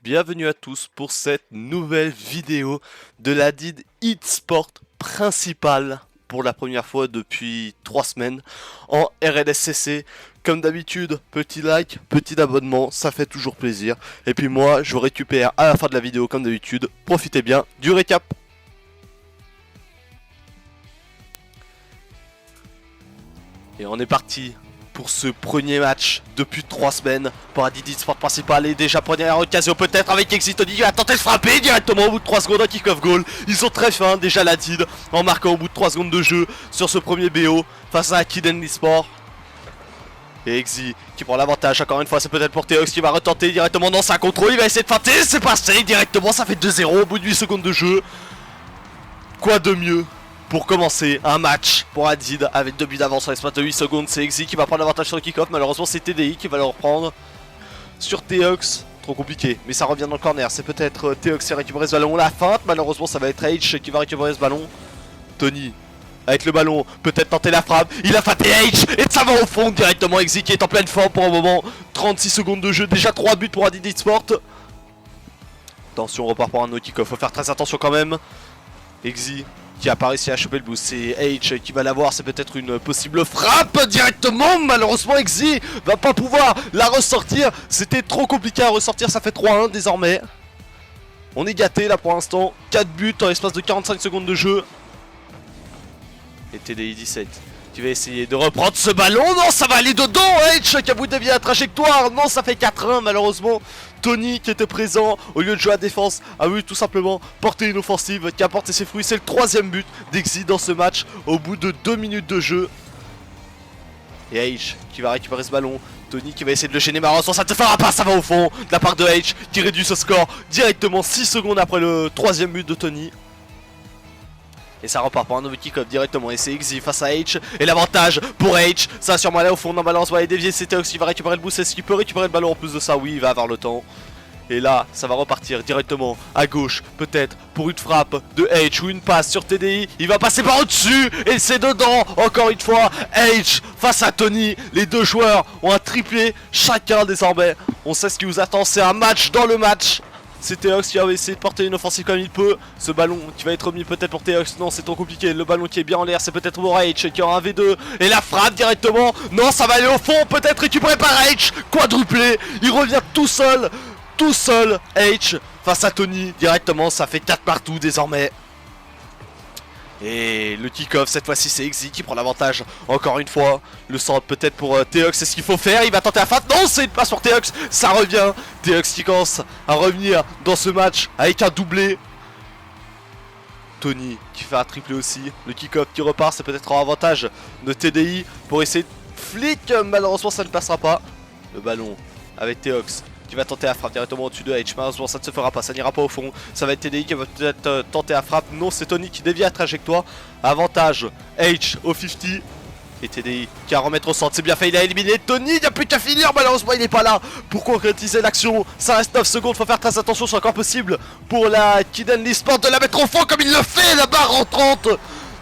Bienvenue à tous pour cette nouvelle vidéo de la DID eSport principale pour la première fois depuis 3 semaines en RLSCC. Comme d'habitude, petit like, petit abonnement, ça fait toujours plaisir. Et puis moi, je vous récupère à la fin de la vidéo comme d'habitude. Profitez bien du récap. Et on est parti pour ce premier match depuis 3 semaines pour la DID eSport principale. Et déjà première occasion peut-être avec Exitoni qui va tenter de frapper directement au bout de 3 secondes, un kick-off goal. Ils sont très fins déjà la DID en marquant au bout de 3 secondes de jeu sur ce premier BO face à Kiden eSport. Et Exi qui prend l'avantage encore une fois, c'est peut-être pour Teox qui va retenter directement dans sa contrôle. Il va essayer de feinter, c'est passé directement, ça fait 2-0 au bout de 8 secondes de jeu. Quoi de mieux pour commencer un match pour Adid avec 2 buts d'avance en l'espace de 8 secondes. C'est Exi qui va prendre l'avantage sur le kick-off. Malheureusement c'est TDI qui va le reprendre sur Teox. Trop compliqué, mais ça revient dans le corner. C'est peut-être Teox qui va récupérer ce ballon. La feinte, malheureusement ça va être H qui va récupérer ce ballon. Tony avec le ballon, peut-être tenter la frappe. Il a feinté H et ça va au fond directement. Exi qui est en pleine forme pour un moment. 36 secondes de jeu, déjà 3 buts pour Adid eSport. Attention, on repart pour un autre kick-off. Faut faire très attention quand même. Exi qui a pas réussi à choper le boost, c'est H qui va l'avoir, c'est peut-être une possible frappe directement. Malheureusement Exi va pas pouvoir la ressortir, c'était trop compliqué à ressortir, ça fait 3-1 désormais. On est gâté là pour l'instant, 4 buts en l'espace de 45 secondes de jeu. Et TDI 17 qui va essayer de reprendre ce ballon, non ça va aller dedans. H qui a voulu dévier la trajectoire, non ça fait 4-1 malheureusement. Tony qui était présent au lieu de jouer à défense a voulu tout simplement porter une offensive qui a porté ses fruits. C'est le 3ème but d'Exi dans ce match au bout de 2 minutes de jeu. Et H qui va récupérer ce ballon. Tony qui va essayer de le gêner, malheureusement ça ne te fera pas, ça va au fond de la part de H qui réduit ce score directement 6 secondes après le 3ème but de Tony. Et ça repart pour un nouveau kick-off directement. Et c'est Exi face à H. Et l'avantage pour H, ça va sûrement aller au fond d'un balance. Va aller dévier. C'est Teox qui va récupérer le boost. Est-ce qu'il peut récupérer le ballon en plus de ça? Oui, il va avoir le temps. Et là, ça va repartir directement à gauche. Peut-être pour une frappe de H ou une passe sur TDI. Il va passer par au-dessus. Et c'est dedans. Encore une fois. H face à Tony. Les deux joueurs ont un triplé chacun désormais. On sait ce qui vous attend. C'est un match dans le match. C'est Teox qui va essayer de porter une offensive comme il peut. Ce ballon qui va être remis peut-être pour Teox. Non, c'est trop compliqué. Le ballon qui est bien en l'air, c'est peut-être pour H qui aura un V2. Et la frappe directement. Non, ça va aller au fond. Peut-être récupéré par H. Quadruplé. Il revient tout seul. Tout seul. H face à Tony. Directement, ça fait 4 partout désormais. Et le kick-off, cette fois-ci c'est Exi qui prend l'avantage encore une fois. Le centre peut-être pour Teox, c'est ce qu'il faut faire. Il va tenter la feinte, non c'est une passe pour Teox. Ça revient, Teox qui commence à revenir dans ce match avec un doublé. Tony qui fait un triplé aussi. Le kick-off qui repart, c'est peut-être un avantage de TDI pour essayer de flic. Malheureusement ça ne passera pas. Le ballon avec Teox qui va tenter la frappe directement au-dessus de H. Malheureusement ça ne se fera pas, ça n'ira pas au fond. Ça va être TDI qui va peut-être tenter la frappe. Non, c'est Tony qui dévie la trajectoire. Avantage H au 50. Et TDI qui va remettre au centre, c'est bien fait, il a éliminé Tony, il n'y a plus qu'à finir. Malheureusement il n'est pas là pour concrétiser l'action. Ça reste 9 secondes, faut faire très attention, c'est encore possible pour la Kiden eSport de la mettre au fond comme il le fait. La barre rentrante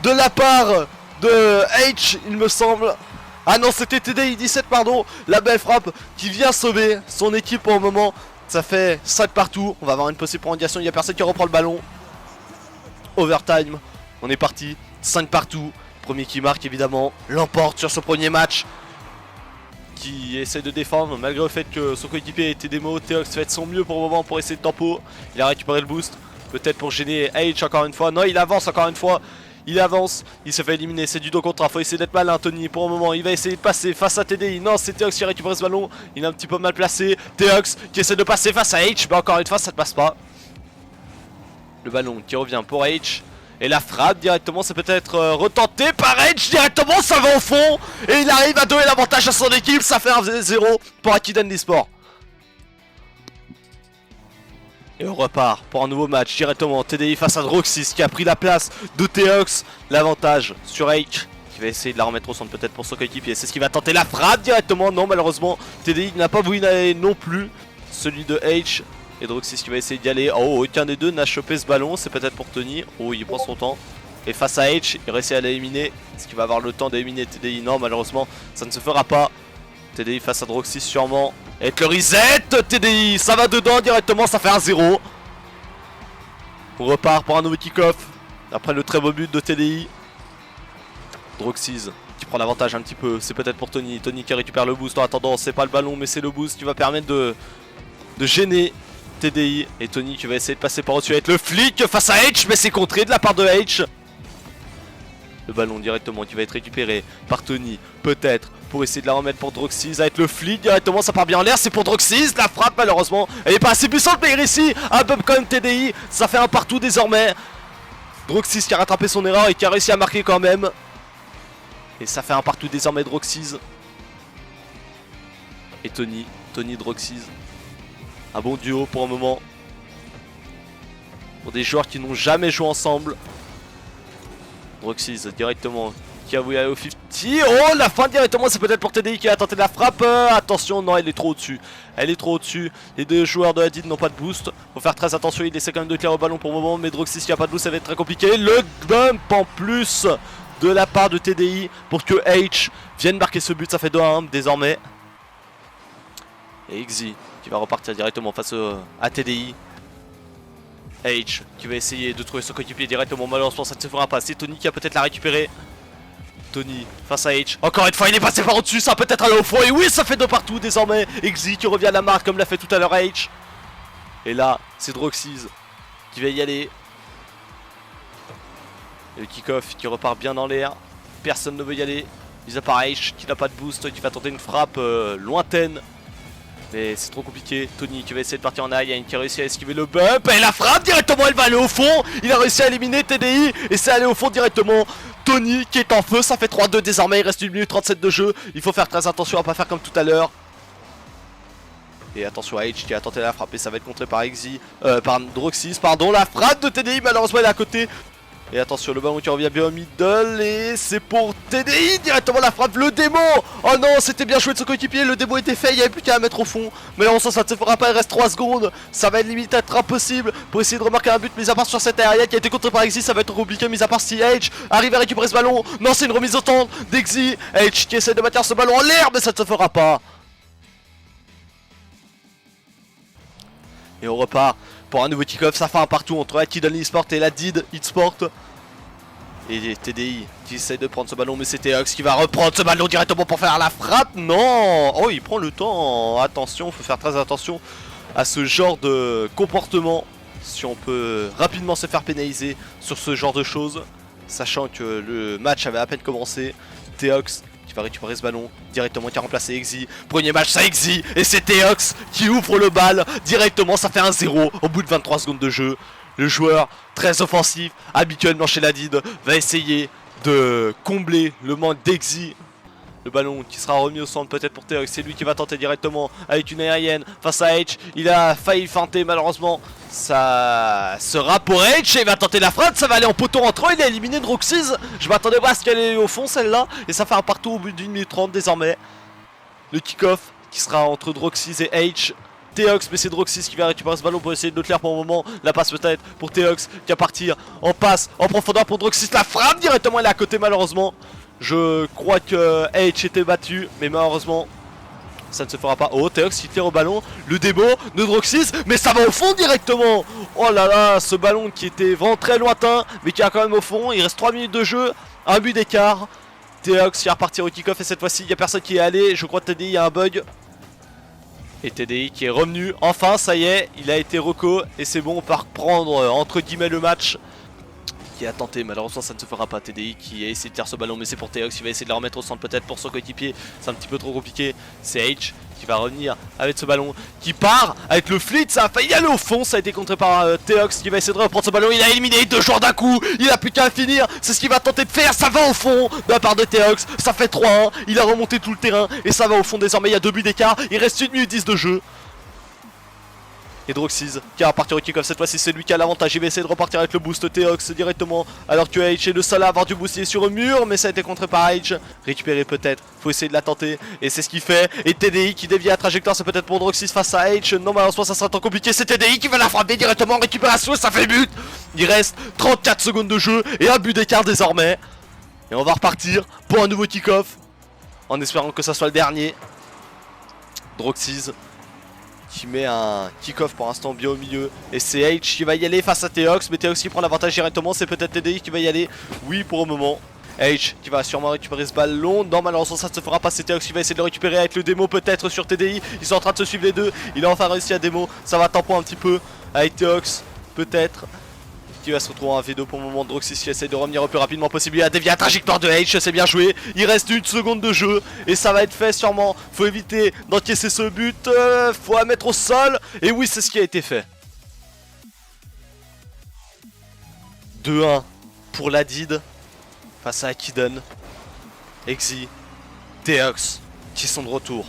de la part de H, il me semble. Ah non, c'était TDI 17, pardon. La belle frappe qui vient sauver son équipe pour le moment. Ça fait 5 partout. On va avoir une possible prolongation. Il n'y a personne qui reprend le ballon. Overtime. On est parti. 5 partout. Premier qui marque, évidemment, l'emporte sur ce premier match. Qui essaie de défendre malgré le fait que son coéquipier a été démo. Teox fait de son mieux pour le moment pour essayer de tempo. Il a récupéré le boost. Peut-être pour gêner H encore une fois. Non, il avance encore une fois. Il avance, il se fait éliminer, c'est du dos contre un, faut essayer d'être malin Tony pour le moment, il va essayer de passer face à TDI, non c'est Teox qui récupère ce ballon, il est un petit peu mal placé, Teox qui essaie de passer face à H, mais encore une fois ça ne passe pas. Le ballon qui revient pour H, et la frappe directement c'est peut-être retenté par H directement, ça va au fond, et il arrive à donner l'avantage à son équipe, ça fait 1-0 pour Akiden eSport. Et on repart pour un nouveau match directement. TDI face à Droxys qui a pris la place de Teox. L'avantage sur H qui va essayer de la remettre au centre peut-être pour son coéquipier. C'est ce qui va tenter la frappe directement. Non, malheureusement TDI n'a pas voulu y aller non plus. Celui de H et Droxys qui va essayer d'y aller. Oh, aucun des deux n'a chopé ce ballon. C'est peut-être pour Tony. Oh, il prend son temps. Et face à H, il réussit à l'éliminer. Est-ce qu'il va avoir le temps d'éliminer TDI? Non, malheureusement ça ne se fera pas. TDI face à Droxys sûrement. Et le reset, TDI, ça va dedans directement, ça fait 1-0. On repart pour un nouveau kick-off. Après le très beau but de TDI. Droxys qui prend l'avantage un petit peu, c'est peut-être pour Tony. Tony qui récupère le boost en attendant, c'est pas le ballon mais c'est le boost qui va permettre de gêner TDI. Et Tony qui va essayer de passer par au-dessus avec le flic face à H, mais c'est contré de la part de H. Le ballon directement qui va être récupéré par Tony, peut-être pour essayer de la remettre pour Droxys avec le flic directement, ça part bien en l'air, c'est pour Droxys, la frappe malheureusement, elle est pas assez puissante mais ici, un bump quand même TDI, ça fait un partout désormais. Droxys qui a rattrapé son erreur et qui a réussi à marquer quand même. Et ça fait un partout désormais Droxys. Et Tony Droxys. Un bon duo pour un moment. Pour des joueurs qui n'ont jamais joué ensemble. Droxys directement qui a voulu aller au 50. Oh la fin directement, c'est peut-être pour TDI qui a tenté la frappe. Attention, non, elle est trop au-dessus. Elle est trop au-dessus. Les deux joueurs de la DID n'ont pas de boost. Faut faire très attention, il essaie quand même de clairer au ballon pour le moment. Mais Droxys qui a pas de boost, ça va être très compliqué. Le bump en plus de la part de TDI pour que H vienne marquer ce but. Ça fait 2-1 désormais. Et Xi qui va repartir directement face à TDI. H qui va essayer de trouver son coéquipier directement, malheureusement ça ne se fera pas. C'est Tony qui a peut-être la récupérer. Tony face à H. Encore une fois il est passé par au-dessus, ça va peut-être aller au fond. Et oui, ça fait 2 partout désormais. Xi qui revient à la marque comme l'a fait tout à l'heure H. Et là c'est Droxys qui va y aller. Et le kick-off qui repart bien dans l'air. Personne ne veut y aller, mis à part H qui n'a pas de boost, qui va tenter une frappe lointaine. Mais c'est trop compliqué. Tony qui va essayer de partir en aïe, qui a réussi à esquiver le bump. Et la frappe directement, elle va aller au fond. Il a réussi à éliminer TDI. Et c'est allé au fond directement. Tony qui est en feu, ça fait 3-2 désormais. Il reste 1 minute 37 de jeu. Il faut faire très attention à pas faire comme tout à l'heure. Et attention à H qui a tenté la frappe. Et ça va être contré par par Droxys. Pardon, la frappe de TDI, malheureusement elle est à côté. Et attention, le ballon qui revient bien au middle. Et c'est pour TDI directement la frappe. Le démo. Oh non, c'était bien joué de son coéquipier. Le démo était fait, il n'y avait plus qu'à mettre au fond. Mais on sent ça ne se fera pas, il reste 3 secondes. Ça va limite être impossible pour essayer de remarquer un but. Mis à part sur cette aérienne qui a été contrée par Xi, ça va être compliqué. Mis à part si H arrive à récupérer ce ballon. Non, c'est une remise au temps d'Xi. H qui essaie de maintenir ce ballon en l'air, mais ça ne se fera pas. Et on repart pour un nouveau kick-off. Ça fait un partout entre Akidon eSport et la DID eSport. Et TDI qui essaie de prendre ce ballon, mais c'est Teox qui va reprendre ce ballon directement pour faire la frappe. Non. Oh, il prend le temps. Attention, faut faire très attention à ce genre de comportement. Si on peut rapidement se faire pénaliser sur ce genre de choses, sachant que le match avait à peine commencé. Teox qui va récupérer ce ballon directement, qui a remplacé Xi. Premier match, ça Xi. Et c'est Teox qui ouvre le bal directement. Ça fait 1-0 au bout de 23 secondes de jeu. Le joueur très offensif, habituellement chez la DID, va essayer de combler le manque d'Xi. Le ballon qui sera remis au centre peut-être pour Teox. C'est lui qui va tenter directement avec une aérienne face à H. Il a failli feinter, malheureusement ça sera pour H. Et il va tenter la frappe, ça va aller en poteau rentrant. Il a éliminé Droxys. Je m'attendais pas à ce qu'elle est au fond celle-là. Et ça fait un partout au bout d'1 minute 30 désormais. Le kick-off qui sera entre Droxys et H. Teox, mais c'est Droxys qui va récupérer ce ballon pour essayer de le clair pour le moment. La passe peut-être pour Teox qui va partir en passe en profondeur pour Droxys. La frappe directement, elle est à côté malheureusement. Je crois que H était battu, mais malheureusement ça ne se fera pas. Oh, Teox qui tire au ballon. Le démo de Droxys, mais ça va au fond directement. Oh là là, ce ballon qui était vraiment très lointain, mais qui est quand même au fond. Il reste 3 minutes de jeu, un but d'écart. Teox qui va repartir au kick-off et cette fois-ci il n'y a personne qui est allé. Je crois que TDI a un bug. Et TDI qui est revenu, enfin ça y est, il a été reco et c'est bon, on part reprendre entre guillemets le match. Qui a tenté, malheureusement ça ne se fera pas. TDI qui a essayé de tirer ce ballon, mais c'est pour Teox qui va essayer de la remettre au centre peut-être pour son coéquipier. C'est un petit peu trop compliqué, c'est H qui va revenir avec ce ballon, qui part avec le fleet, ça a failli aller au fond, ça a été contré par Teox qui va essayer de reprendre ce ballon. Il a éliminé 2 joueurs d'un coup, il a plus qu'à finir, c'est ce qu'il va tenter de faire, ça va au fond de la part de Teox, ça fait 3-1, il a remonté tout le terrain et ça va au fond désormais, il y a 2 buts d'écart, il reste 1 minute 10 de jeu. Et Droxys qui va repartir au kick-off cette fois-ci, c'est lui qui a l'avantage, il va essayer de repartir avec le boost Teox directement. Alors que H est le seul à avoir du boost, il est sur le mur, mais ça a été contré par H. Récupéré peut-être, faut essayer de la tenter, et c'est ce qu'il fait. Et TDI qui dévie la trajectoire, c'est peut-être pour Droxys face à H. Non, malheureusement ça sera trop compliqué, c'est TDI qui va la frapper directement en récupération, ça fait but. Il reste 34 secondes de jeu et un but d'écart désormais. Et on va repartir pour un nouveau kick-off, en espérant que ça soit le dernier. Droxys qui met un kick-off pour l'instant bien au milieu. Et c'est H qui va y aller face à Teox. Mais Teox qui prend l'avantage directement. C'est peut-être TDI qui va y aller. Oui, pour le moment. H qui va sûrement récupérer ce ballon. Non, malheureusement ça ne se fera pas. C'est Teox qui va essayer de le récupérer avec le démo peut-être sur TDI. Ils sont en train de se suivre les deux. Il a enfin réussi à démo. Ça va tampon un petit peu avec Teox peut-être. Qui va se retrouver en V2 pour le moment. Droxys qui essaie de revenir le plus rapidement possible. Il a dévié la trajectoire de H, c'est bien joué. Il reste 1 seconde de jeu et ça va être fait sûrement. Faut éviter d'encaisser ce but. Faut la mettre au sol. Et oui, c'est ce qui a été fait. 2-1 pour la Did face à Akiden, Exi, Teox qui sont de retour.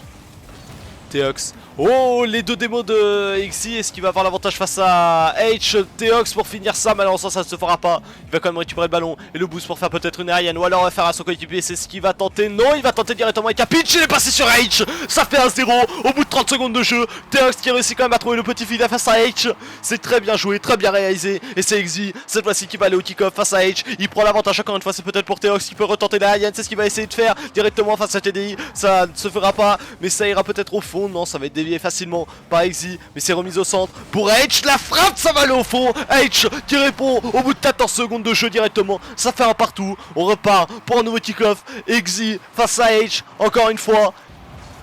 Teox. Oh, les deux démos de Exi, est-ce qu'il va avoir l'avantage face à H? Teox pour finir ça, malheureusement ça ne se fera pas. Il va quand même récupérer le ballon et le boost pour faire peut-être une aérienne ou alors faire à son coéquipier, c'est ce qu'il va tenter. Non, il va tenter directement avec un pitch, il est passé sur H. Ça fait 1-0 au bout de 30 secondes de jeu. Teox qui réussit quand même à trouver le petit filet face à H. C'est très bien joué, très bien réalisé. Et c'est Exi, cette fois-ci qui va aller au kick-off face à H. Il prend l'avantage encore une fois, c'est peut-être pour Teox qui peut retenter l'aérienne, c'est ce qu'il va essayer de faire directement face à TDI. Ça ne se fera pas, mais ça ira peut-être au fond. Non, ça va être dévié facilement par Exi, mais c'est remis au centre pour H. La frappe, ça va aller au fond. H qui répond au bout de 14 secondes de jeu directement. Ça fait un partout. On repart pour un nouveau kick-off. Exi face à H, encore une fois.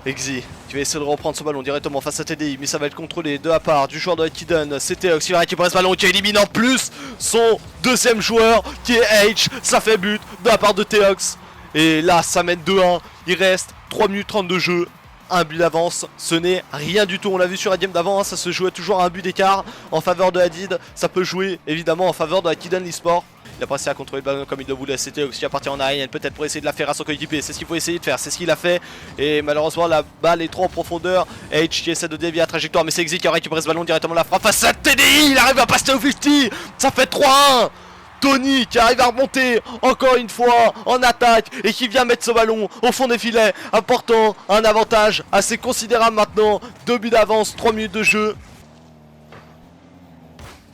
Exi qui va essayer de reprendre ce ballon directement face à TDI, mais ça va être contrôlé de la part du joueur de Akiden. C'est Teox qui va récupérer ce ballon, qui élimine en plus son deuxième joueur qui est H. Ça fait but de la part de Teox. Et là, ça mène 2-1. Il reste 3 minutes 30 de jeu. Un but d'avance, ce n'est rien du tout. On l'a vu sur la game d'avant, hein, ça se jouait toujours à un but d'écart en faveur de Hadid. Ça peut jouer évidemment en faveur de Akiden l'eSport. Il a pas réussi à contrôler le ballon comme il le voulait. C'était aussi à partir en aérienne, peut-être pour essayer de la faire à son coéquipier. C'est ce qu'il faut essayer de faire, c'est ce qu'il a fait. Et malheureusement la balle est trop en profondeur. H qui essaie de dévier la trajectoire, mais c'est Exi qui a récupéré ce ballon directement. La frappe face à TDI, il arrive à passer au 50. Ça fait 3-1. Tony qui arrive à remonter encore une fois en attaque et qui vient mettre ce ballon au fond des filets, apportant un avantage assez considérable maintenant. 2 buts d'avance, 3 minutes de jeu.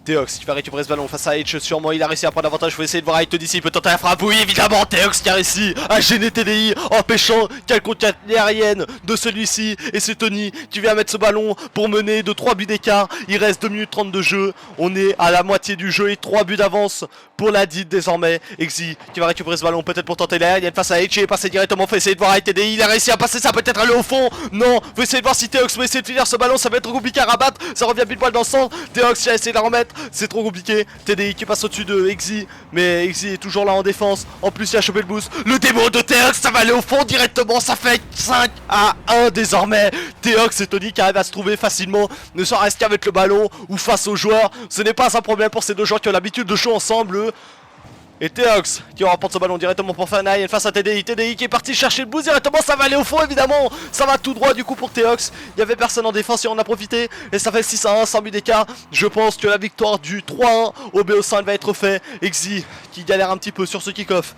Teox qui va récupérer ce ballon face à H, sûrement il a réussi à prendre l'avantage. Il faut essayer de voir avec Tony s'il peut tenter la frappe. Oui, évidemment, Teox qui a réussi à gêner TDI, empêchant quelconque aérienne de celui-ci. Et c'est Tony qui vient mettre ce ballon pour mener de 3 buts d'écart. Il reste 2 minutes 30 de jeu. On est à la moitié du jeu et 3 buts d'avance pour la Did désormais. Exi qui va récupérer ce ballon peut-être pour tenter l'aérienne face à H. Il est passé directement. Faut essayer de voir avec TDI. Il a réussi à passer ça, peut-être aller au fond. Non, faut essayer de voir si Teox peut essayer de finir ce ballon. Ça va être compliqué à rabattre. Ça revient pile poil dans le centre. Teox qui a essayé de la remettre. C'est trop compliqué. TDI qui passe au-dessus de Exi, mais Exi est toujours là en défense. En plus il a chopé le boost. Le démo de Teox, ça va aller au fond directement. Ça fait 5-1 désormais. Teox et Tony qui arrivent à se trouver facilement, ne serait-ce qu'avec le ballon ou face aux joueurs. Ce n'est pas un problème pour ces deux joueurs qui ont l'habitude de jouer ensemble. Et Teox qui remporte ce ballon directement pour faire une face à TDI. TDI qui est parti chercher le boost directement. Ça va aller au fond évidemment. Ça va tout droit du coup pour Teox. Il y avait personne en défense et on a profité. Et ça fait 6-1 sans but d'écart. Je pense que la victoire du 3-1 au BO5 va être fait. Exi qui galère un petit peu sur ce kick-off.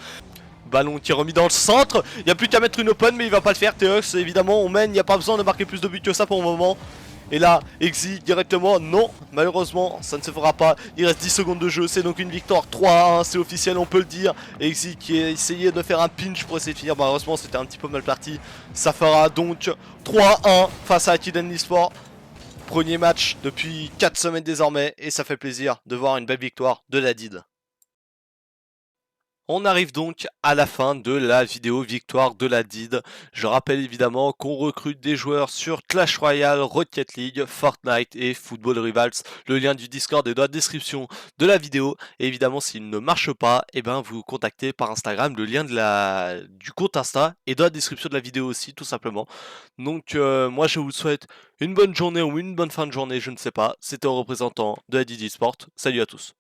Ballon qui est remis dans le centre. Il n'y a plus qu'à mettre une open mais il va pas le faire. Teox évidemment on mène. Il n'y a pas besoin de marquer plus de buts que ça pour le moment. Et là, Exi directement, non, malheureusement, ça ne se fera pas. Il reste 10 secondes de jeu, c'est donc une victoire 3-1, c'est officiel, on peut le dire. Exi qui a essayé de faire un pinch pour essayer de finir, malheureusement c'était un petit peu mal parti. Ça fera donc 3-1 face à Akiden l'eSport. Premier match depuis 4 semaines désormais, et ça fait plaisir de voir une belle victoire de la Did. On arrive donc à la fin de la vidéo victoire de la Did. Je rappelle évidemment qu'on recrute des joueurs sur Clash Royale, Rocket League, Fortnite et Football Rivals. Le lien du Discord est dans la description de la vidéo. Et évidemment, s'il ne marche pas, eh ben, vous contactez par Instagram. Le lien du compte Insta est dans la description de la vidéo aussi, tout simplement. Donc moi, je vous souhaite une bonne journée ou une bonne fin de journée, je ne sais pas. C'était un représentant de la Did eSport. Salut à tous.